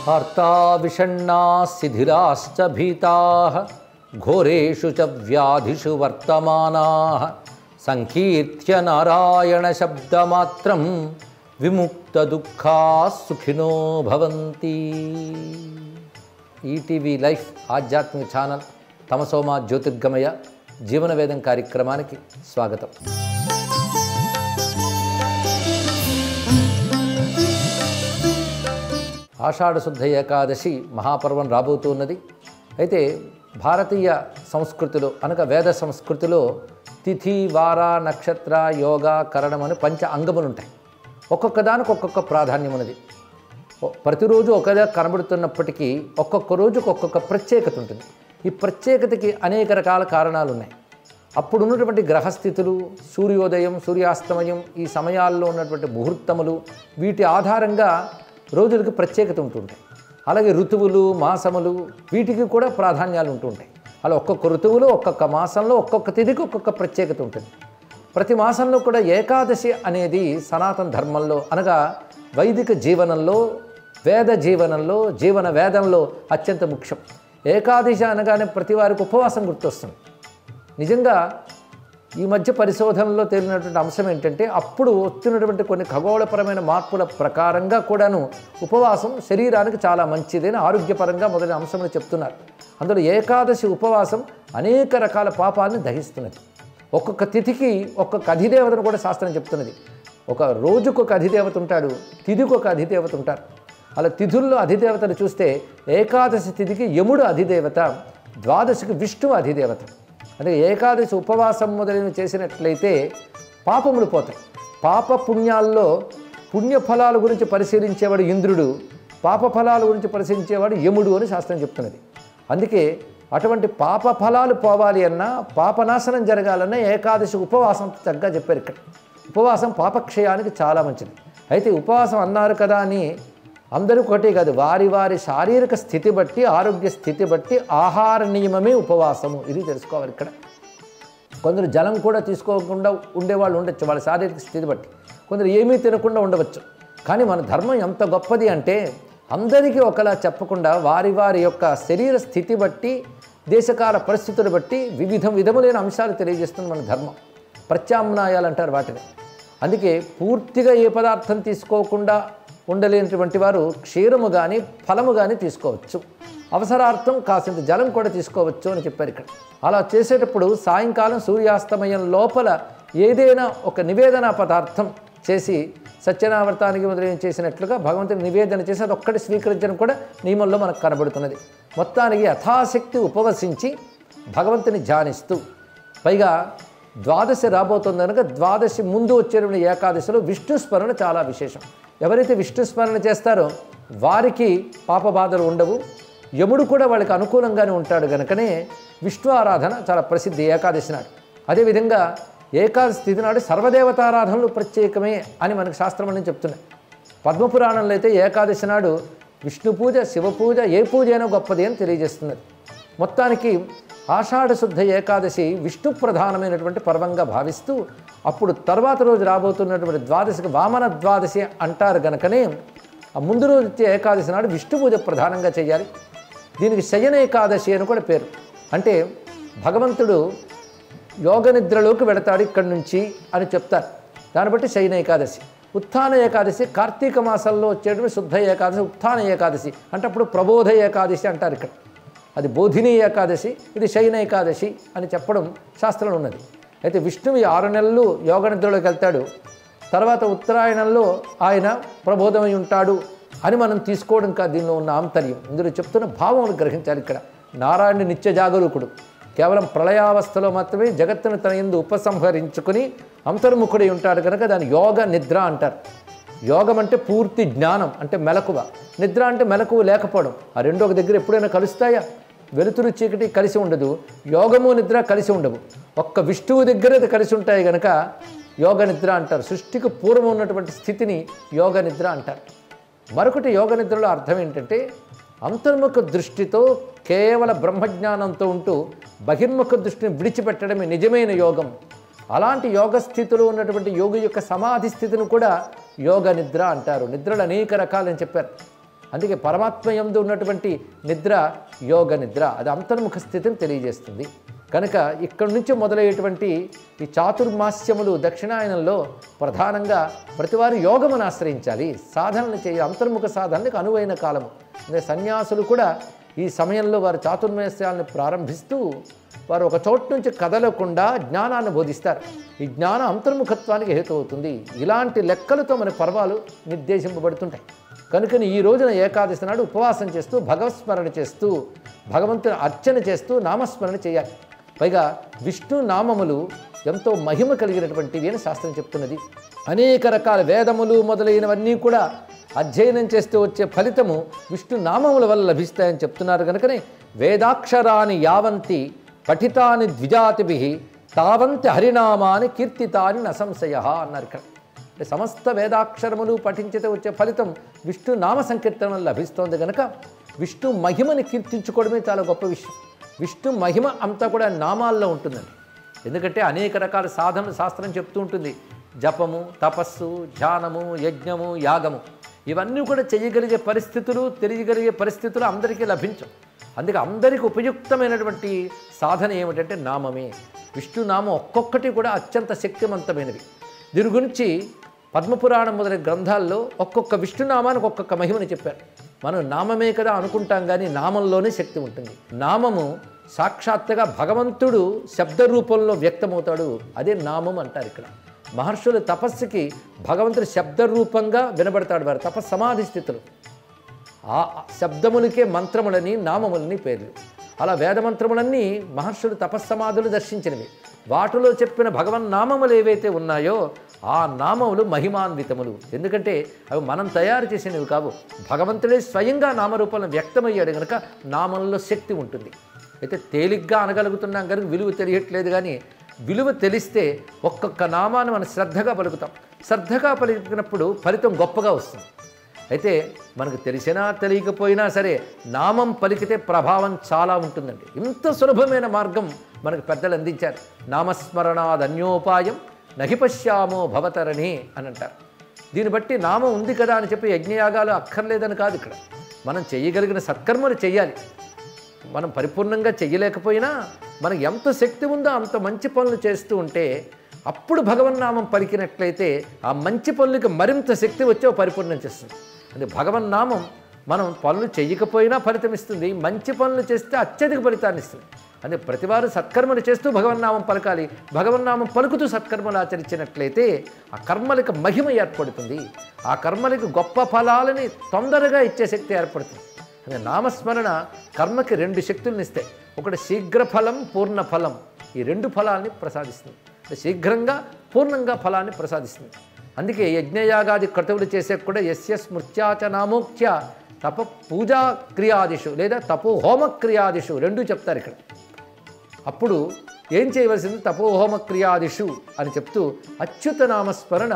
ఆర్తా విషణ్ణా శిథిలాశ్చ భీతాః ఘోరేషు చ వ్యాధిషు వర్తమానాః సంకీర్త్య నారాయణ శబ్దమాత్రం విముక్త దుఃఖాః సుఖినో భవంతి. ఈటీవీ లైఫ్ ఆధ్యాత్మిక ఛానల్ తమసోమా జ్యోతిర్గమయ జీవన వేదం కార్యక్రమానికి స్వాగతం. ఆషాఢ శుద్ధ ఏకాదశి మహాపర్వం రాబోతున్నది. అయితే భారతీయ సంస్కృతిలో అనగా వేద సంస్కృతిలో తిథి, వార, నక్షత్ర, యోగ, కరణం అని పంచ అంగములు ఉంటాయి. ఒక్కొక్క దానికి ఒక్కొక్క ప్రాధాన్యం ఉన్నది. ప్రతిరోజు ఒకదా కనబడుతున్నప్పటికీ ఒక్కొక్క రోజుకు ఒక్కొక్క ప్రత్యేకత ఉంటుంది. ఈ ప్రత్యేకతకి అనేక రకాల కారణాలు ఉన్నాయి. అప్పుడు ఉన్నటువంటి గ్రహస్థితులు, సూర్యోదయం, సూర్యాస్తమయం, ఈ సమయాల్లో ఉన్నటువంటి ముహూర్తములు, వీటి ఆధారంగా రోజులకి ప్రత్యేకత ఉంటుంటాయి. అలాగే ఋతువులు, మాసములు, వీటికి కూడా ప్రాధాన్యాలు ఉంటుంటాయి. అలా ఒక్కొక్క ఋతువులో, ఒక్కొక్క మాసంలో, ఒక్కొక్క తిథికి ఒక్కొక్క ప్రత్యేకత ఉంటుంది. ప్రతి మాసంలో కూడా ఏకాదశి అనేది సనాతన ధర్మంలో అనగా వైదిక జీవనంలో, వేద జీవనంలో, జీవన వేదంలో అత్యంత ముఖ్యం. ఏకాదశి అనగానే ప్రతి వారికి ఉపవాసం గుర్తొస్తుంది. నిజంగా ఈ మధ్య పరిశోధనలో తేలినటువంటి అంశం ఏంటంటే అప్పుడు వచ్చినటువంటి కొన్ని ఖగోళపరమైన మార్పుల ప్రకారంగా కూడాను ఉపవాసం శరీరానికి చాలా మంచిదని ఆరోగ్యపరంగా మొదలైన అంశంలో చెప్తున్నారు. అందులో ఏకాదశి ఉపవాసం అనేక రకాల పాపాలని దహిస్తున్నది. ఒక్కొక్క తిథికి ఒక్కొక్క అధిదేవతను కూడా శాస్త్రం చెప్తున్నది. ఒక రోజుకు ఒక అధిదేవత ఉంటాడు, తిథికి ఒక అధిదేవత ఉంటారు. అలా తిథుల్లో అధిదేవతను చూస్తే ఏకాదశి తిథికి యముడు అధిదేవత, ద్వాదశికి విష్ణువు అధిదేవత. అంటే ఏకాదశి ఉపవాసం మొదలైనవి చేసినట్లయితే పాపములు పోతాయి. పాప పుణ్యాల్లో పుణ్యఫలాల గురించి పరిశీలించేవాడు ఇంద్రుడు, పాప ఫలాల గురించి పరిశీలించేవాడు యముడు అని శాస్త్రం చెప్తున్నది. అందుకే అటువంటి పాప ఫలాలు పోవాలి అన్నా, పాపనాశనం జరగాలన్నా ఏకాదశి ఉపవాసం చక్కగా చెప్పారు. ఇక్కడ ఉపవాసం పాపక్షయానికి చాలా మంచిది. అయితే ఉపవాసం అన్నారు కదా అని అందరూ ఒకటే కాదు, వారి వారి శారీరక స్థితి బట్టి, ఆరోగ్య స్థితి బట్టి ఆహార నియమమే ఉపవాసము. ఇది తెలుసుకోవాలి. ఇక్కడ కొందరు జలం కూడా తీసుకోకుండా ఉండేవాళ్ళు ఉండొచ్చు, వాళ్ళ శారీరక స్థితి బట్టి. కొందరు ఏమీ తినకుండా ఉండవచ్చు. కానీ మన ధర్మం ఎంత గొప్పది అంటే అందరికీ ఒకలా చెప్పకుండా వారి వారి యొక్క శరీర స్థితి బట్టి, దేశకాల పరిస్థితులు బట్టి విధములైన అంశాలు తెలియజేస్తుంది మన ధర్మం. ప్రత్యామ్నాయాలు అంటారు వాటిని. అందుకే పూర్తిగా ఏ పదార్థం తీసుకోకుండా ఉండలేనటువంటి వారు క్షీరము కానీ ఫలము కానీ తీసుకోవచ్చు. అవసరార్థం కాసింత జలం కూడా తీసుకోవచ్చు అని చెప్పారు ఇక్కడ. అలా చేసేటప్పుడు సాయంకాలం సూర్యాస్తమయం లోపల ఏదైనా ఒక నివేదన పదార్థం చేసి సత్యనావర్తానికి మొదలైన చేసినట్లుగా భగవంతుని నివేదన చేసి అది ఒక్కటి స్వీకరించడం కూడా నియమంలో మనకు కనబడుతున్నది. మొత్తానికి యథాశక్తి ఉపవసించి భగవంతుని ధ్యానిస్తూ, పైగా ద్వాదశి రాబోతుంది కనుక ద్వాదశి ముందు వచ్చేటువంటి ఏకాదశిలో విష్ణు స్మరణ చాలా విశేషం. ఎవరైతే విష్ణు స్మరణ చేస్తారో వారికి పాపబాధలు ఉండవు. యముడు కూడా వాళ్ళకి అనుకూలంగానే ఉంటాడు కనుకనే విష్ణు ఆరాధన చాలా ప్రసిద్ధి ఏకాదశి నాడు. అదేవిధంగా ఏకాదశి తిథి నాడు సర్వదేవతారాధనలు ప్రత్యేకమే అని మనకు శాస్త్రం అని చెప్తున్నాయి. పద్మపురాణంలో అయితే ఏకాదశి నాడు విష్ణు పూజ, శివ పూజ, ఏ పూజ అయినా గొప్పది అని తెలియజేస్తున్నది. మొత్తానికి ఆషాఢ శుద్ధ ఏకాదశి విష్ణు ప్రధానమైనటువంటి పర్వంగా భావిస్తూ అప్పుడు తర్వాత రోజు రాబోతున్నటువంటి ద్వాదశికి వామన ద్వాదశి అంటారు కనుకనే ఆ ముందు రోజు వచ్చే ఏకాదశి నాడు విష్ణు పూజ ప్రధానంగా చేయాలి. దీనికి శయన ఏకాదశి అని కూడా పేరు. అంటే భగవంతుడు యోగ నిద్రలోకి వెళతాడు ఇక్కడి నుంచి అని చెప్తారు. దాన్ని బట్టి శయన ఏకాదశి. ఉత్థాన ఏకాదశి కార్తీక మాసంలో వచ్చేటువంటి శుద్ధ ఏకాదశి ఉత్థాన ఏకాదశి అంటే అప్పుడు ప్రబోధ ఏకాదశి అంటారు. ఇక్కడ అది బోధిని ఏకాదశి, ఇది శయన ఏకాదశి అని చెప్పడం శాస్త్రంలో ఉన్నది. అయితే విష్ణువు 6 నెలలు యోగ నిద్రలోకి వెళ్తాడు, తర్వాత ఉత్తరాయణంలో ఆయన ప్రబోధమై ఉంటాడు అని మనం తీసుకోవడం కాదు దీనిలో ఉన్న ఆంతర్యం. ఇందులో చెప్తున్న భావములు గ్రహించాలి. ఇక్కడ నారాయణుడు నిత్య జాగరూకుడు, కేవలం ప్రళయావస్థలో మాత్రమే జగత్తును తన యందు ఉపసంహరించుకుని అంతర్ముఖుడై ఉంటాడు కనుక దాన్ని యోగ నిద్ర అంటారు. యోగం అంటే పూర్తి జ్ఞానం, అంటే మెలకువ. నిద్ర అంటే మెలకువ లేకపోవడం. ఆ రెండు ఒక దగ్గర ఎప్పుడైనా కలుస్తాయా? వెలుతురు చీకటి కలిసి ఉండదు, యోగము నిద్ర కలిసి ఉండవు. ఒక్క విష్ణువు దగ్గర అది కలిసి ఉంటాయి కనుక యోగ నిద్ర అంటారు. సృష్టికి పూర్వం ఉన్నటువంటి స్థితిని యోగ నిద్ర అంటారు. మరొకటి యోగ నిద్రలో అర్థం ఏంటంటే అంతర్ముఖ దృష్టితో కేవల బ్రహ్మజ్ఞానంతో ఉంటూ బహిర్ముఖ దృష్టిని విడిచిపెట్టడమే నిజమైన యోగం. అలాంటి యోగ స్థితిలో ఉన్నటువంటి యోగి యొక్క సమాధి స్థితిని కూడా యోగ నిద్ర అంటారు. నిద్రలు అనేక రకాలని చెప్పారు. అందుకే పరమాత్మ యందు ఉన్నటువంటి నిద్ర యోగ నిద్ర, అది అంతర్ముఖ స్థితిని తెలియజేస్తుంది. కనుక ఇక్కడి నుంచి మొదలయ్యేటువంటి ఈ చాతుర్మాస్యములు దక్షిణాయనంలో ప్రధానంగా ప్రతివారు యోగమును ఆశ్రయించాలి, సాధనలు చేయాలి. అంతర్ముఖ సాధనలకు అనువైన కాలము. అంటే సన్యాసులు కూడా ఈ సమయంలో వారు చాతుర్మాస్యాలను ప్రారంభిస్తూ వారు ఒక చోటు నుంచి కదలకుండా జ్ఞానాన్ని బోధిస్తారు. ఈ జ్ఞానం అంతర్ముఖత్వానికి హేతు అవుతుంది. ఇలాంటి లెక్కలతో మన పర్వాలు నిర్దేశింపబడుతుంటాయి. కనుకని ఈ రోజున ఏకాదశి నాడు ఉపవాసం చేస్తూ భగవత్స్మరణ చేస్తూ భగవంతుని అర్చన చేస్తూ నామస్మరణ చేయాలి. పైగా విష్ణు నామములు ఎంతో మహిమ కలిగినటువంటివి అని శాస్త్రం చెప్తున్నది. అనేక రకాల వేదములు మొదలైనవన్నీ కూడా అధ్యయనం చేస్తూ వచ్చే ఫలితము విష్ణు నామముల వల్ల లభిస్తాయని చెప్తున్నారు. కనుకనే వేదాక్షరాన్ని యావంతి పఠితాని ద్విజాతిభి తావంతి హరినామాని కీర్తితాని నసంశయ అన్నారు. ఇక్కడ అంటే సమస్త వేదాక్షరములు పఠించితే వచ్చే ఫలితం విష్ణు నామ సంకీర్తన లభిస్తోంది. కనుక విష్ణు మహిమని కీర్తించుకోవడమే చాలా గొప్ప విషయం. విష్ణు మహిమ అంతా కూడా నామాల్లో ఉంటుందండి. ఎందుకంటే అనేక రకాల సాధనలు శాస్త్రం చెప్తూ ఉంటుంది. జపము, తపస్సు, ధ్యానము, యజ్ఞము, యాగము ఇవన్నీ కూడా చేయగలిగే పరిస్థితులు, తెలియగలిగే పరిస్థితులు అందరికీ లభించవు. అందుకే అందరికీ ఉపయుక్తమైనటువంటి సాధన ఏమిటంటే నామమే. విష్ణునామం ఒక్కొక్కటి కూడా అత్యంత శక్తివంతమైనవి. దీని గురించి పద్మపురాణం మొదలైన గ్రంథాల్లో ఒక్కొక్క విష్ణునామానికి ఒక్కొక్క మహిమని చెప్పారు. మనం నామమే కదా అనుకుంటాం, కానీ నామంలోనే శక్తి ఉంటుంది. నామము సాక్షాత్తుగా భగవంతుడు శబ్ద రూపంలో వ్యక్తమవుతాడు, అదే నామం అంటారు. ఇక్కడ మహర్షుల తపస్సుకి భగవంతుడు శబ్ద రూపంగా వినబడతాడు. వారు తపస్సమాధి స్థితులు. ఆ శబ్దములకే మంత్రములని, నామములని పేర్లు. అలా వేదమంత్రములన్నీ మహర్షులు తపస్సమాధులు దర్శించినవి. వాటిలో చెప్పిన భగవన్నామములు ఏవైతే ఉన్నాయో ఆ నామములు మహిమాన్వితములు. ఎందుకంటే అవి మనం తయారు చేసినవి కావు. భగవంతుడే స్వయంగా నామరూపంలో వ్యక్తమయ్యాడు కనుక నామంలో శక్తి ఉంటుంది. అయితే తేలిగ్గా అనగలుగుతున్నాం కనుక విలువ తెలియట్లేదు, కానీ విలువ తెలిస్తే ఒక్కొక్క నామాన్ని మనం శ్రద్ధగా పలుకుతాం. శ్రద్ధగా పలికినప్పుడు ఫలితం గొప్పగా వస్తుంది. అయితే మనకు తెలిసినా తెలియకపోయినా సరే నామం పలికితే ప్రభావం చాలా ఉంటుందండి. ఇంత సులభమైన మార్గం మనకు పెద్దలు అందించారు. నామస్మరణాదన్యోపాయం నహి పశ్యామో భవతరణి అని అంటారు. దీన్ని బట్టి నామం ఉంది కదా అని చెప్పి యజ్ఞయాగాలు అక్కర్లేదని కాదు. ఇక్కడ మనం చేయగలిగిన సత్కర్మలు చేయాలి. మనం పరిపూర్ణంగా చెయ్యలేకపోయినా మనకు ఎంత శక్తి ఉందో అంత మంచి పనులు చేస్తూ ఉంటే అప్పుడు భగవన్నామం పలికినట్లయితే ఆ మంచి పనులకి మరింత శక్తి వచ్చి పరిపూర్ణం చేస్తుంది. అంటే భగవన్నామం మనం పనులు చేయకపోయినా ఫలితం ఇస్తుంది, మంచి పనులు చేస్తే అత్యధిక ఫలితాన్ని ఇస్తుంది. అంటే ప్రతివారు సత్కర్మలు చేస్తూ భగవన్నామం పలకాలి. భగవన్నామం పలుకుతూ సత్కర్మలు ఆచరించినట్లయితే ఆ కర్మలకు మహిమ ఏర్పడుతుంది. ఆ కర్మలకు గొప్ప ఫలాలని తొందరగా ఇచ్చే శక్తి ఏర్పడుతుంది. అంటే నామస్మరణ కర్మకి రెండు శక్తులను ఇస్తాయి. ఒకటి శీఘ్రఫలం, పూర్ణఫలం. ఈ రెండు ఫలాన్ని ప్రసాదిస్తుంది. శీఘ్రంగా పూర్ణంగా ఫలాన్ని ప్రసాదిస్తుంది. అందుకే యజ్ఞయాగాది క్రతువులు చేసే కూడా యస్య స్మృత్యాచ నామోక్త్య తప పూజా క్రియాదిషు లేదా తపోహోమ క్రియాదిషు రెండూ చెప్తారు ఇక్కడ. అప్పుడు ఏం చేయవలసింది? తపోహోమ క్రియాదిషు అని చెప్తూ అచ్యుత నామస్మరణ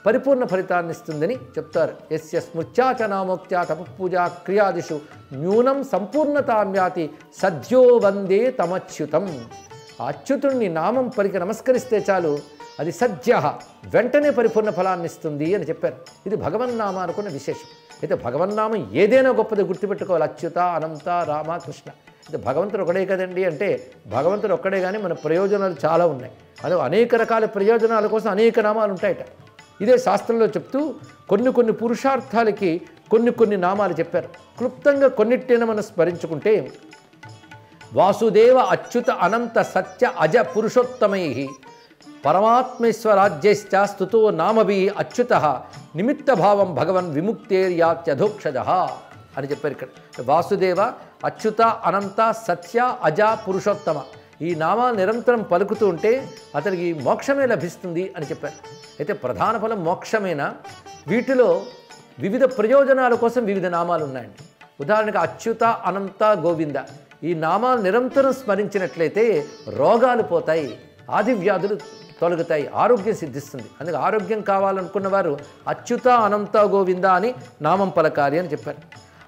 పరిపూర్ణ ఫలితాన్ని ఇస్తుందని చెప్తారు. యస్య స్మృత్యాచ నామోక్త్య తప పూజా క్రియాదిషు న్యూనం సంపూర్ణతామ్యాతి సద్యో వందే తమచ్యుతం. ఆ అచ్యుతుణ్ణి నామం పలికి నమస్కరిస్తే చాలు, అది సద్య వెంటనే పరిపూర్ణ ఫలాన్ని ఇస్తుంది అని చెప్పారు. ఇది భగవన్నామ అనుకున్న విశేషం. అయితే భగవన్నామం ఏదైనా గొప్పది గుర్తుపెట్టుకోవాలి. అచ్యుత, అనంత, రామ, కృష్ణ. అయితే భగవంతుడు ఒకడే కదండి అంటే భగవంతుడు ఒక్కడే, కానీ మన ప్రయోజనాలు చాలా ఉన్నాయి. అదే అనేక రకాల ప్రయోజనాల కోసం అనేక నామాలు ఉంటాయట. ఇదే శాస్త్రంలో చెప్తూ కొన్ని పురుషార్థాలకి కొన్ని నామాలు చెప్పారు. క్లుప్తంగా కొన్నిటిని మనం స్మరించుకుంటే వాసుదేవ అచ్యుత అనంత సత్య అజ పురుషోత్తమై పరమాత్మేశ్వరాజ్యశ్చ స్తుతో నామభి అచ్యుత నిమిత్త భావం భగవన్ విముక్తేర్యాత్యధోక్షజ అని చెప్పారు ఇక్కడ. వాసుదేవ, అచ్యుత, అనంత, సత్య, అజ, పురుషోత్తమ ఈ నామాలు నిరంతరం పలుకుతూ ఉంటే అతనికి మోక్షమే లభిస్తుంది అని చెప్పారు. అయితే ప్రధాన ఫలం మోక్షమేనా? వీటిలో వివిధ ప్రయోజనాల కోసం వివిధ నామాలు ఉన్నాయండి. ఉదాహరణకు అచ్యుత, అనంత, గోవింద ఈ నామాలు నిరంతరం స్మరించినట్లయితే రోగాలు పోతాయి, ఆది వ్యాధులు తొలగుతాయి, ఆరోగ్యం సిద్ధిస్తుంది. అందుకే ఆరోగ్యం కావాలనుకున్న వారు అచ్యుత, అనంత, గోవింద అని నామం పలకాలి అని చెప్పారు.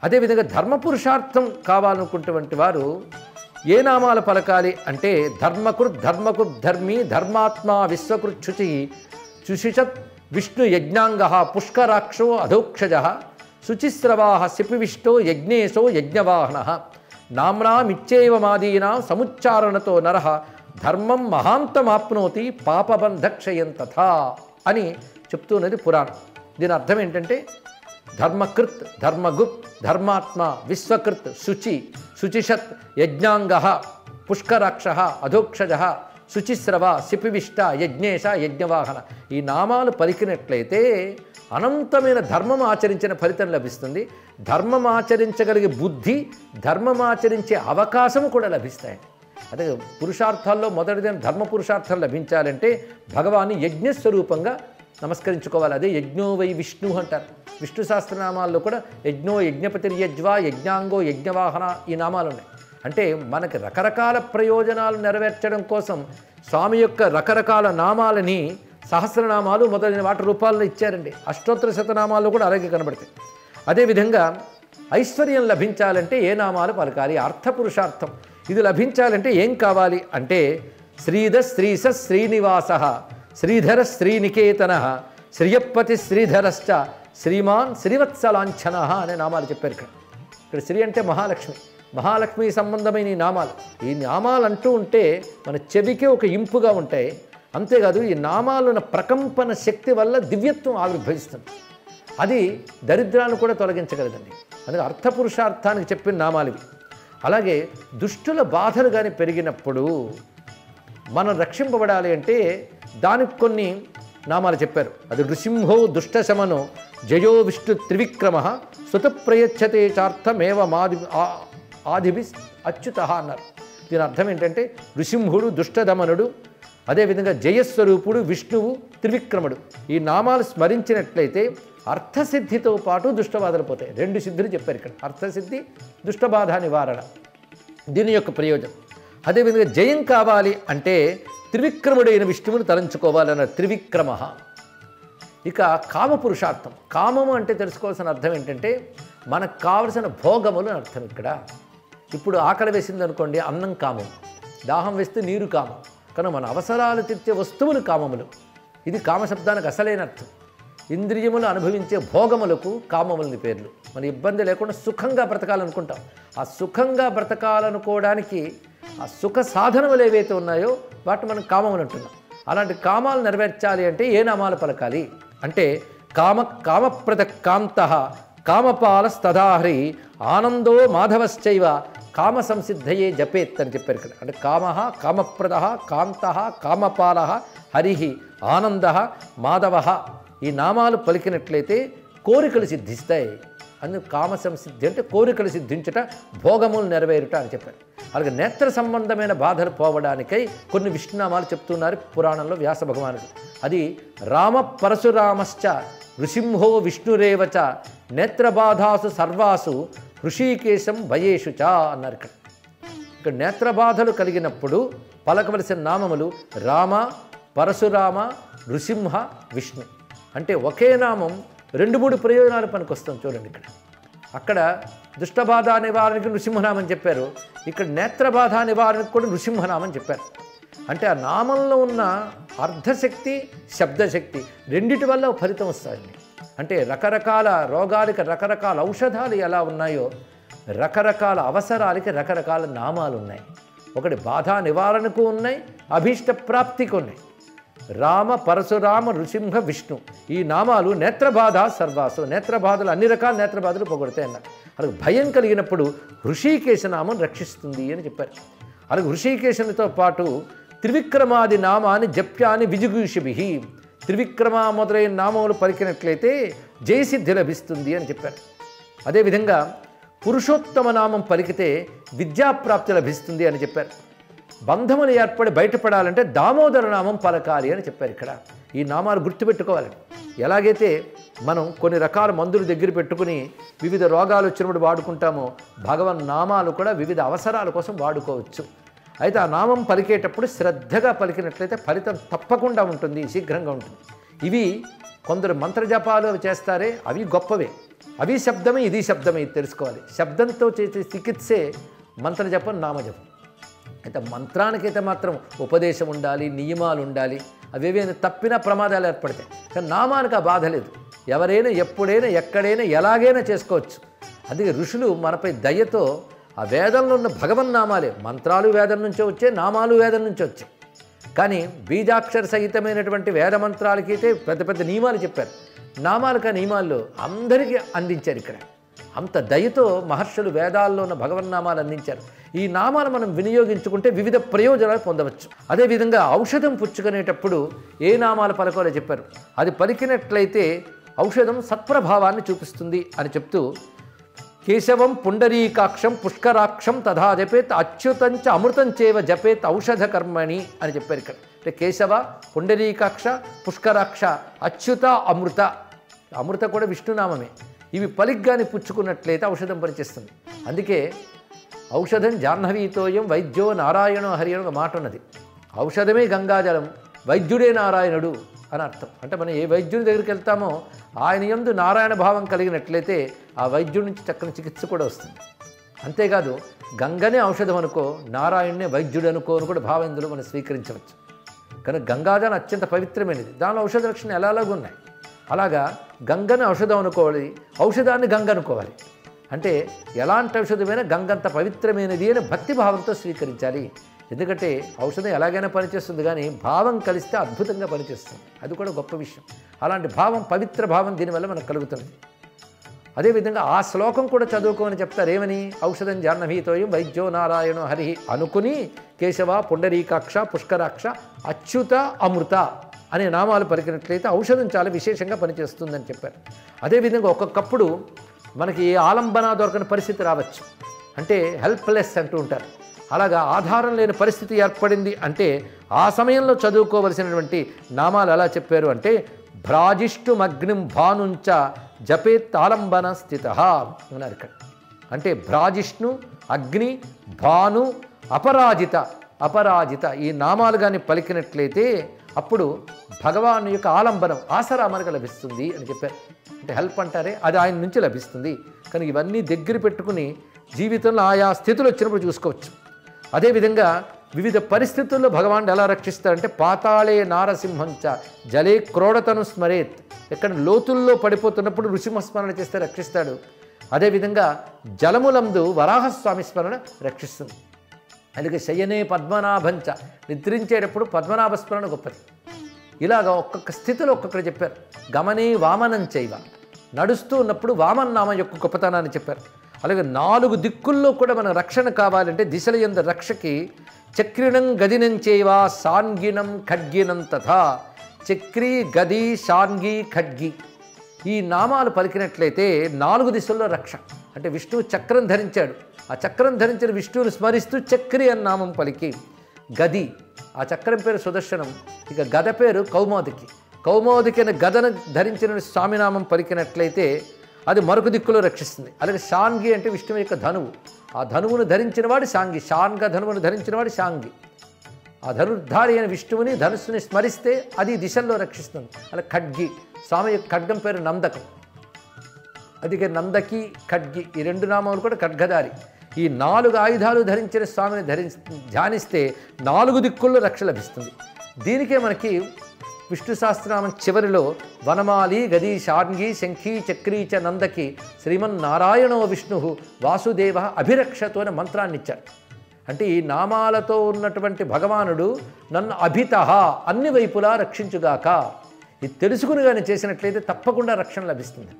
అదేవిధంగా ధర్మపురుషార్థం కావాలనుకున్నటువంటి వారు ఏ నామాలు పలకాలి అంటే ధర్మకృత్ ధర్మీ ధర్మాత్మా విశ్వకృత్ శుచి చుషిషత్ విష్ణు యజ్ఞాంగ పుష్కరాక్షో అధోక్షజ శుచిస్రవాహ శిపివిష్టో యజ్ఞేశో యజ్ఞవాహన నామ్నామిచ్చేవ మాదీనాం సముచ్చారణతో నరః ధర్మం మహాంతమాప్నోతి పాపబంధక్షయం తథా అని చెప్తున్నది పురాణం. దీని అర్థం ఏంటంటే ధర్మకృత్ ధర్మగుప్ ధర్మాత్మ విశ్వకృత్ శుచి శుచిషత్ యజ్ఞాంగ పుష్కరాక్ష అధోక్షజ శుచిస్రవ శిపివిష్ట యజ్ఞేశ యజ్ఞవాహన ఈ నామాలు పలికినట్లయితే అనంతమైన ధర్మం ఆచరించిన ఫలితం లభిస్తుంది. ధర్మం ఆచరించగలిగే బుద్ధి, ధర్మం ఆచరించే అవకాశము కూడా లభిస్తాయి. అదే పురుషార్థాల్లో మొదటిదైన ధర్మ పురుషార్థాలు లభించాలంటే భగవాన్ని యజ్ఞస్వరూపంగా నమస్కరించుకోవాలి. అదే యజ్ఞో వై విష్ణు అంటారు. విష్ణు సహస్రనామాల్లో కూడా యజ్ఞో యజ్ఞపతిర్యజ్వా యజ్ఞాంగో యజ్ఞవాహన ఈ నామాలు ఉన్నాయి. అంటే మనకి రకరకాల ప్రయోజనాలు నెరవేర్చడం కోసం స్వామి యొక్క రకరకాల నామాలని సహస్రనామాలు మొదలైన వాటి రూపాల్లో ఇచ్చారండి. అష్టోత్తర శతనామాల్లో కూడా అలాగే కనబడతాయి. అదేవిధంగా ఐశ్వర్యం లభించాలంటే ఏ నామాలు పలకాలి? అర్థపురుషార్థం ఇది లభించాలంటే ఏం కావాలి అంటే శ్రీధ శ్రీస శ్రీనివాస శ్రీధర శ్రీనికేతన శ్రియపతి శ్రీధరశ్చ శ్రీమాన్ శ్రీవత్సలాంఛన అనే నామాలు చెప్పారు. ఇక్కడ శ్రీ అంటే మహాలక్ష్మి, మహాలక్ష్మి సంబంధమైన ఈ నామాలు. ఈ నామాలు అంటూ ఉంటే మన చెవికి ఒక ఇంపుగా ఉంటాయి. అంతేకాదు ఈ నామాలున్న ప్రకంపన శక్తి వల్ల దివ్యత్వం ఆవిర్భవిస్తుంది. అది దరిద్రాన్ని కూడా తొలగించగలదండి. అందుకే అర్థపురుషార్థానికి చెప్పిన నామాలు ఇవి. అలాగే దుష్టుల బాధలు కానీ పెరిగినప్పుడు మనం రక్షింపబడాలి అంటే దానికి కొన్ని నామాలు చెప్పారు. అది నృసింహో దుష్టశమనో జయో విష్ణు త్రివిక్రమ సుతప్రయచ్చతే చార్థమేవ ఆదిభి అచ్యుత అన్నారు. దీని అర్థం ఏంటంటే నృసింహుడు దుష్టదమనుడు, అదేవిధంగా జయస్వరూపుడు విష్ణువు త్రివిక్రముడు. ఈ నామాలు స్మరించినట్లయితే అర్థసిద్ధితో పాటు దుష్టబాధలు పోతాయి. రెండు సిద్ధులు చెప్పారు ఇక్కడ, అర్థసిద్ధి దుష్టబాధ నివారణ. దీని యొక్క ప్రయోజనం. అదేవిధంగా జయం కావాలి అంటే త్రివిక్రముడైన విష్ణువుని తలంచుకోవాలన్న త్రివిక్రమ. ఇక కామపురుషార్థం. కామము అంటే తెలుసుకోవాల్సిన అర్థం ఏంటంటే మనకు కావలసిన భోగములు అర్థం. ఇక్కడ ఇప్పుడు ఆకలి వేసింది అనుకోండి, అన్నం కామం, దాహం వేస్తే నీరు కామం. కనుక మన అవసరాలు తీర్చే వస్తువులు కామములు. ఇది కామశబ్దానికి అసలైన అర్థం. ఇంద్రియములు అనుభవించే భోగములకు కామములని పేర్లు. మన ఇబ్బంది లేకుండా సుఖంగా బ్రతకాలనుకుంటాం. ఆ సుఖంగా బ్రతకాలనుకోవడానికి ఆ సుఖ సాధనములు ఏవైతే ఉన్నాయో వాటిని మనం కామములు అంటున్నాం. అలాంటి కామాలు నెరవేర్చాలి అంటే ఏ నామాలు పలకాలి అంటే కామప్రద కాంత కామపాలస్తదాహరి ఆనందో మాధవశ్చైవ కామ సంసిద్ధయే జపేత్ అని చెప్పారు ఇక్కడ. అంటే కామ కామప్రద కాంత కామపాల హరి ఆనంద మాధవ ఈ నామాలు పలికినట్లయితే కోరికలు సిద్ధిస్తాయి. అందుకు కామ సంసిద్ధి అంటే కోరికలు సిద్ధించుట, భోగములు నెరవేరుట అని చెప్పారు. అలాగే నేత్ర సంబంధమైన బాధలు పోవడానికై కొన్ని విష్ణునామాలు చెప్తున్నారు పురాణంలో వ్యాస భగవానుడు. అది రామ పరశురామశ్చ నృసింహో విష్ణురేవచ నేత్రబాధాసు సర్వాసు హృషీకేశం భయేషు చ అన్నారు. ఇక్కడ నేత్రబాధలు కలిగినప్పుడు పలకవలసిన నామములు రామ, పరశురామ, నృసింహ, విష్ణు. అంటే ఒకే నామం 2-3 ప్రయోజనాలు పనికొస్తుంది. చూడండి ఇక్కడ. అక్కడ దుష్టబాధ నివారణకి నృసింహనామం చెప్పారు, ఇక్కడ నేత్రబాధ నివారణకు కూడా నృసింహనామం చెప్పారు. అంటే ఆ నామంలో ఉన్న అర్ధశక్తి, శబ్దశక్తి రెండిటి వల్ల ఫలితం వస్తాయండి. అంటే రకరకాల రోగాలకి రకరకాల ఔషధాలు ఎలా ఉన్నాయో రకరకాల అవసరాలకి రకరకాల నామాలు ఉన్నాయి. ఒకటి బాధ నివారణకు ఉన్నాయి, అభీష్ట ప్రాప్తికి ఉన్నాయి. రామ, పరశురామ, నృసింహ, విష్ణు ఈ నామాలు నేత్రబాధ సర్వాసు, నేత్రబాధలు అన్ని రకాల నేత్రబాధలు పోగొడతాయి అన్నారు. అలాగే భయం కలిగినప్పుడు హృషీకేశ నామం రక్షిస్తుంది అని చెప్పారు. అలాగే హృషీకేశునితో పాటు త్రివిక్రమాది నామాన్ని జప్యాన్ని విజిగూషిభి, త్రివిక్రమ మొదలైన నామములు పలికినట్లయితే జయసిద్ధి లభిస్తుంది అని చెప్పారు. అదేవిధంగా పురుషోత్తమ నామం పలికితే విద్యాప్రాప్తి లభిస్తుంది అని చెప్పారు. బంధములు ఏర్పడి బయటపడాలంటే దామోదర నామం పలకాలి అని చెప్పారు. ఇక్కడ ఈ నామాలు గుర్తుపెట్టుకోవాలి. ఎలాగైతే మనం కొన్ని రకాల మందులు దగ్గర పెట్టుకుని వివిధ రోగాలు వచ్చినప్పుడు వాడుకుంటామో భగవన్ నామాలు కూడా వివిధ అవసరాల కోసం వాడుకోవచ్చు. అయితే ఆ నామం పలికేటప్పుడు శ్రద్ధగా పలికినట్లయితే ఫలితం తప్పకుండా ఉంటుంది, శీఘ్రంగా ఉంటుంది. ఇవి కొందరు మంత్రజపాలు అవి చేస్తారే, అవి గొప్పవే. అవి శబ్దమే, ఇది శబ్దమే, ఇది తెలుసుకోవాలి. శబ్దంతో చేసే చికిత్సే మంత్రజపం, నామజపం. అయితే మంత్రానికైతే మాత్రం ఉపదేశం ఉండాలి, నియమాలు ఉండాలి. అవేవైనా తప్పినా ప్రమాదాలు ఏర్పడతాయి. కానీ నామానికి ఆ బాధ లేదు. ఎవరైనా ఎప్పుడైనా ఎక్కడైనా ఎలాగైనా చేసుకోవచ్చు. అందుకే ఋషులు మనపై దయతో ఆ వేదంలో ఉన్న భగవన్నామాలే, మంత్రాలు వేదం నుంచే వచ్చాయి, నామాలు వేదం నుంచి వచ్చాయి. కానీ బీజాక్షర సహితమైనటువంటి వేద మంత్రాలకైతే పెద్ద పెద్ద నియమాలు చెప్పారు. నామాలకు ఆ నియమాల్లో అందరికీ అందించారు. ఇక్కడ అంత దయతో మహర్షులు వేదాల్లో ఉన్న భగవన్నామాలు అందించారు. ఈ నామాలు మనం వినియోగించుకుంటే వివిధ ప్రయోజనాలు పొందవచ్చు. అదేవిధంగా ఔషధం పుచ్చుకునేటప్పుడు ఏ నామాలు పలకాలో చెప్పారు. అది పలికినట్లయితే ఔషధం సత్ప్రభావాన్ని చూపిస్తుంది అని చెప్తూ, కేశవం పుండరీకాక్షం పుష్కరాక్షం తథా జపేత్ అచ్యుతంచ అమృతంచేవ జపేత్ ఔషధ కర్మణి అని చెప్పారు ఇక్కడ. అంటే కేశవ, పుండరీకాక్ష, పుష్కరాక్ష, అచ్యుత, అమృత. అమృత కూడా విష్ణునామమే. ఇవి పలిగ్గాని పుచ్చుకున్నట్లయితే ఔషధం పనిచేస్తుంది. అందుకే ఔషధం జాహ్నవీతోయం వైద్యో నారాయణో హరి అని ఒక మాట ఉన్నది. ఔషధమే గంగాజలం, వైద్యుడే నారాయణుడు అని అర్థం. అంటే మనం ఏ వైద్యుని దగ్గరికి వెళ్తామో ఆయన యందు నారాయణ భావం కలిగినట్లయితే ఆ వైద్యుడి నుంచి చక్కని చికిత్స కూడా వస్తుంది. అంతేకాదు గంగనే ఔషధం అనుకో, నారాయణనే వైద్యుడు అనుకో అని కూడా భావం ఇందులో మనం స్వీకరించవచ్చు. కనుక గంగాజలం అత్యంత పవిత్రమైనది. దానిలో ఔషధ లక్షణాలు ఎలాగూ ఉన్నాయి. అలాగా గంగను ఔషధం అనుకోవాలి, ఔషధాన్ని గంగ అనుకోవాలి. అంటే ఎలాంటి ఔషధమైనా గంగంత పవిత్రమైనది అని భక్తిభావంతో స్వీకరించాలి. ఎందుకంటే ఔషధం ఎలాగైనా పనిచేస్తుంది, కానీ భావం కలిస్తే అద్భుతంగా పనిచేస్తుంది. అది కూడా గొప్ప విషయం. అలాంటి భావం, పవిత్ర భావం దీనివల్ల మనకు కలుగుతుంది. అదేవిధంగా ఆ శ్లోకం కూడా చదువుకోమని చెప్తారు. ఏమని? ఔషధం జాహ్నవీతోయం వైద్యో నారాయణో హరి అనుకుని కేశవ, పుండరీకాక్ష, పుష్కరాక్ష, అచ్యుత, అమృత అనే నామాలు పలికినట్లయితే ఔషధం చాలా విశేషంగా పనిచేస్తుందని చెప్పారు. అదేవిధంగా ఒక్కొక్కప్పుడు మనకి ఏ ఆలంబన దొరకని పరిస్థితి రావచ్చు. అంటే హెల్ప్లెస్ అంటూ ఉంటారు. అలాగా ఆధారం లేని పరిస్థితి ఏర్పడింది అంటే ఆ సమయంలో చదువుకోవలసినటువంటి నామాలు ఎలా చెప్పారు అంటే, భ్రాజిష్టుమగ్నిం భానుంచ జపేత్ ఆలంబన స్థిత అన్నారు ఇక్కడ. అంటే భ్రాజిష్ణు, అగ్ని, భాను, అపరాజిత, అపరాజిత ఈ నామాలు కానీ పలికినట్లయితే అప్పుడు భగవాను యొక్క ఆలంబనం, ఆసరా మనకు లభిస్తుంది అని చెప్పారు. అంటే హెల్ప్ అంటారే, అది ఆయన నుంచి లభిస్తుంది. కానీ ఇవన్నీ దగ్గర పెట్టుకుని జీవితంలో ఆయా స్థితులు వచ్చినప్పుడు చూసుకోవచ్చు. అదేవిధంగా వివిధ పరిస్థితుల్లో భగవానుడు ఎలా రక్షిస్తాడంటే, పాతాళే నారసింహంచ జలే క్రోడతను స్మరేత్. ఎక్కడ లోతుల్లో పడిపోతున్నప్పుడు నృసింహస్మరణ చేస్తే రక్షిస్తాడు. అదేవిధంగా జలములందు వరాహస్వామి స్మరణ రక్షిస్తుంది. అందుకే శయనే పద్మనాభంచ, నిద్రించేటప్పుడు పద్మనాభ స్మరణ గొప్పది. ఇలాగా ఒక్కొక్క స్థితిలో ఒక్కొక్కరు చెప్పారు. గమనే వామనం చైవ, నడుస్తూ ఉన్నప్పుడు వామన్నామం యొక్క గొప్పతనాన్ని చెప్పారు. అలాగే 4 దిక్కుల్లో కూడా మన రక్షణ కావాలంటే దిశల యందు రక్షకి చక్రిణం గదినం చైవ సాన్గినం ఖడ్గినం తథా. చక్రి, గది, షాన్గి, ఖడ్గి ఈ నామాలు పలికినట్లయితే 4 దిశల్లో రక్ష. అంటే విష్ణువు చక్రం ధరించాడు, ఆ చక్రం ధరించిన విష్ణువుని స్మరిస్తూ చక్రి అన్న నామం పలికి, గది ఆ చక్రం పేరు సుదర్శనం, ఇక గద పేరు కౌమోదికి. కౌమోదికి అనే గదను ధరించిన స్వామినామం పలికినట్లయితే అది మరొక దిక్కులో రక్షిస్తుంది. అలాగే షాంగి అంటే విష్ణువు యొక్క ధనువు, ఆ ధనువును ధరించినవాడు షాంగి, షాన్గ ధనువును ధరించినవాడు షాంగి. ఆ ధనుర్ధారి అయిన విష్ణువుని, ధనుస్సుని స్మరిస్తే అది దిశల్లో రక్షిస్తుంది. అలా ఖడ్గి, స్వామి యొక్క ఖడ్గం పేరు నందకం. అందుకే నందకి, ఖడ్గి ఈ 2 నామాలు కూడా ఖడ్గధారి. ఈ 4 ఆయుధాలు ధరించిన స్వామిని ధ్యానిస్తే 4 దిక్కుల్లో రక్ష లభిస్తుంది. దీనికే మనకి విష్ణు సహస్రనామం చివరిలో వనమాలి, గది, షార్ంగి, శంఖి, చక్రీ చ నందకి శ్రీమన్నారాయణో విష్ణు వాసుదేవ అభిరక్షతో అనే మంత్రాన్ని ఇచ్చారు. అంటే ఈ నామాలతో ఉన్నటువంటి భగవానుడు నన్ను అభిత అన్ని వైపులా రక్షించుగాక, ఇది తెలుసుకుని కానీ చేసినట్లయితే తప్పకుండా రక్షణ లభిస్తుంది.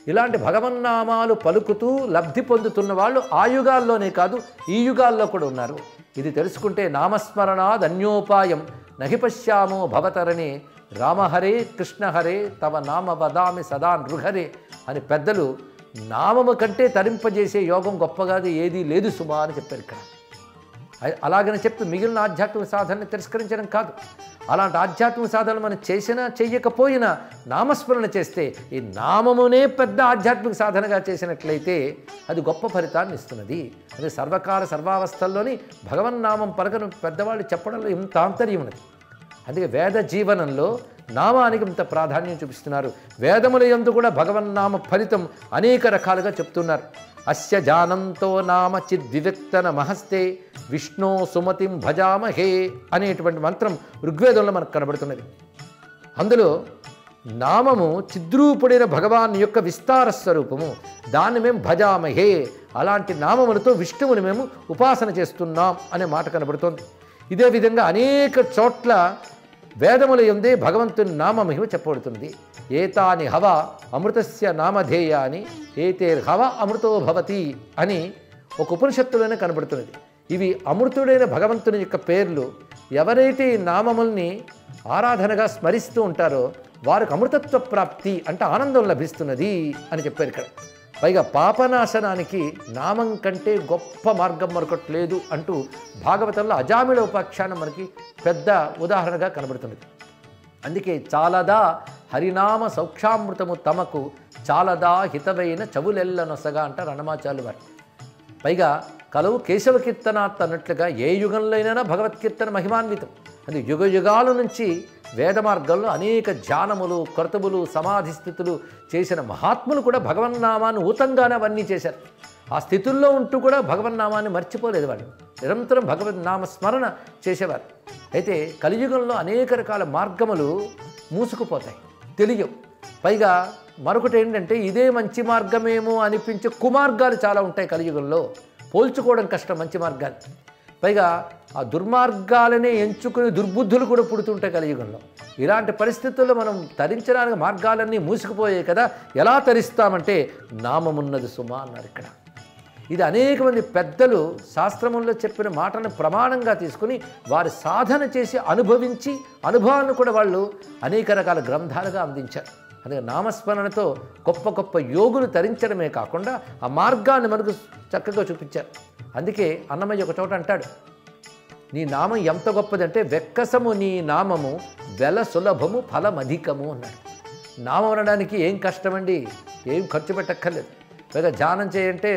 ఇలాంటి భగవన్నామాలు పలుకుతూ లబ్ధి పొందుతున్న వాళ్ళు ఆ యుగాల్లోనే కాదు ఈ యుగాల్లో కూడా ఉన్నారు. ఇది తెలుసుకుంటే నామస్మరణాద్ అన్యోపాయం నహి పశ్యామో భవతరణే రామహరే కృష్ణహరే తవ నామ వదామి సదా నృహరే అని పెద్దలు నామము కంటే తరింపజేసే యోగం గొప్పగాది ఏదీ లేదు సుమా అని చెప్పారు ఇక్కడ. అలాగని చెప్పి మిగిలిన ఆధ్యాత్మిక సాధనని తిరస్కరించడం కాదు. అలాంటి ఆధ్యాత్మిక సాధనలు మనం చేసినా చెయ్యకపోయినా నామస్మరణ చేస్తే ఈ నామమునే పెద్ద ఆధ్యాత్మిక సాధనగా చేసినట్లయితే అది గొప్ప ఫలితాన్ని ఇస్తున్నది. అదే సర్వకాల సర్వావస్థల్లోని భగవన్నామం పలకను పెద్దవాళ్ళు చెప్పడంలో ఇంత ఆంతర్యం ఉన్నది. అందుకే వేద జీవనంలో నామానికి ఇంత ప్రాధాన్యం చూపిస్తున్నారు. వేదముల యందు కూడా భగవన్నామ ఫలితం అనేక రకాలుగా చెప్తున్నారు. అస్య జానంతో నామ చిద్వివిక్తన మహస్తే విష్ణో సుమతిం భజామహే అనేటువంటి మంత్రం ఋగ్వేదంలో మనకు కనబడుతున్నది. అందులో నామము చిద్రూపుడైన భగవాన్ యొక్క విస్తార స్వరూపము, దాన్ని మేము భజామహే, అలాంటి నామములతో విష్ణువుని మేము ఉపాసన చేస్తున్నాం అనే మాట కనబడుతోంది. ఇదే విధంగా అనేక చోట్ల వేదముల యందే భగవంతుని నామమహిమ చెప్పబడుతుంది. ఏతాని హవ అమృతస్య నామధేయాని ఏతేర్హవ అమృతో భవతి అని ఒక ఉపనిషత్తులోనే కనబడుతున్నది. ఇవి అమృతుడైన భగవంతుని యొక్క పేర్లు. ఎవరైతే ఈ నామముల్ని ఆరాధనగా స్మరిస్తూ ఉంటారో వారికి అమృతత్వ ప్రాప్తి అంటే ఆనందం లభిస్తున్నది అని చెప్పారు ఇక్కడ. పైగా పాపనాశనానికి నామం కంటే గొప్ప మార్గం మరొకటి లేదు అంటూ భాగవతంలో అజామిళ ఉపాఖ్యానం మనకి పెద్ద ఉదాహరణగా కనబడుతున్నది. అందుకే చాలదా హరినామ సౌఖ్యామృతము తమకు, చాలదా హితవైన చవులెల్లనొసగా అంటారు అన్నమాచార్యులు వారు. పైగా కలవు కేశవ కీర్తనాత్ అన్నట్లుగా ఏ యుగంలో అయినా భగవత్కీర్తన మహిమాన్వితం. అది యుగ యుగాల నుంచి వేద మార్గంలో అనేక ధ్యానములు, క్రతువులు, సమాధి స్థితులు చేసిన మహాత్ములు కూడా భగవన్నామాన్ని ఊతంగానే అవన్నీ చేశారు. ఆ స్థితుల్లో ఉంటూ కూడా భగవన్నామాన్ని మర్చిపోలేదు వాళ్ళు. నిరంతరం భగవన్నామ స్మరణ చేసేవారు. అయితే కలియుగంలో అనేక రకాల మార్గములు మూసుకుపోతాయి, తెలియవు. పైగా మరొకటి ఏంటంటే ఇదే మంచి మార్గమేమో అనిపించే కుమార్గాలు చాలా ఉంటాయి కలియుగంలో. పోల్చుకోవడం కష్టం మంచి మార్గాన్ని. పైగా ఆ దుర్మార్గాలనే ఎంచుకునే దుర్బుద్ధులు కూడా పుడుతుంటాయి కలియుగంలో. ఇలాంటి పరిస్థితుల్లో మనం తరించడానికి మార్గాలన్నీ మూసుకుపోయాయి కదా, ఎలా తరిస్తామంటే నామమున్నది సుమా అన్నారు ఇక్కడ. ఇది అనేక మంది పెద్దలు శాస్త్రముల్లో చెప్పిన మాటను ప్రమాణంగా తీసుకుని వారి సాధన చేసి అనుభవించి అనుభవాన్ని కూడా వాళ్ళు అనేక రకాల గ్రంథాలుగా అందించారు. అందుకే నామస్మరణతో గొప్ప గొప్ప యోగులు తరించడమే కాకుండా ఆ మార్గాన్ని మనకు చక్కగా చూపించారు. అందుకే అన్నమయ్య ఒక చోట అంటాడు, నీ నామం ఎంత గొప్పదంటే వెక్కసము నీ నామము వెల సులభము ఫలమధికము అన్నాడు. నామం అనడానికి ఏం కష్టమండి, ఏం ఖర్చు పెట్టక్కర్లేదు. పైగా ధ్యానం చేయంటే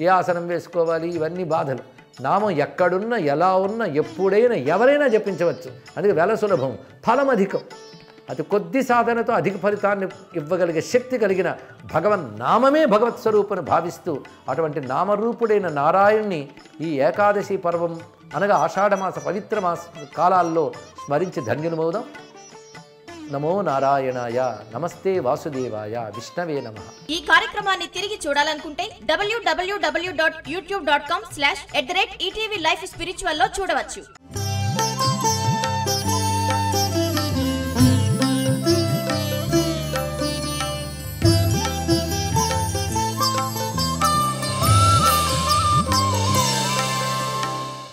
ఏ ఆసనం వేసుకోవాలి, ఇవన్నీ బాధలు. నామం ఎక్కడున్నా ఎలా ఉన్నా ఎప్పుడైనా ఎవరైనా జపించవచ్చు. అందుకే వెల సులభం ఫలమధికం. అతి కొద్ది సాధనతో అధిక ఫలితాన్ని ఇవ్వగలిగే శక్తి కలిగిన భగవన్ నామమే భగవత్ స్వరూపను భావిస్తూ అటువంటి నామరూపుడైన నారాయణ్ణి ఈ ఏకాదశి పర్వం అనగా ఆషాఢమాస పవిత్ర మాస కాలాల్లో స్మరించి ధన్యులమవుదాం. నమో నారాయణాయ, నమస్తే వాసుదేవాయ, విష్ణవే నమః. ఈ కార్యక్రమాన్ని తిరిగి చూడాలనుకుంటే www.youtube.com/@ETV Life Spiritual లో చూడవచ్చు.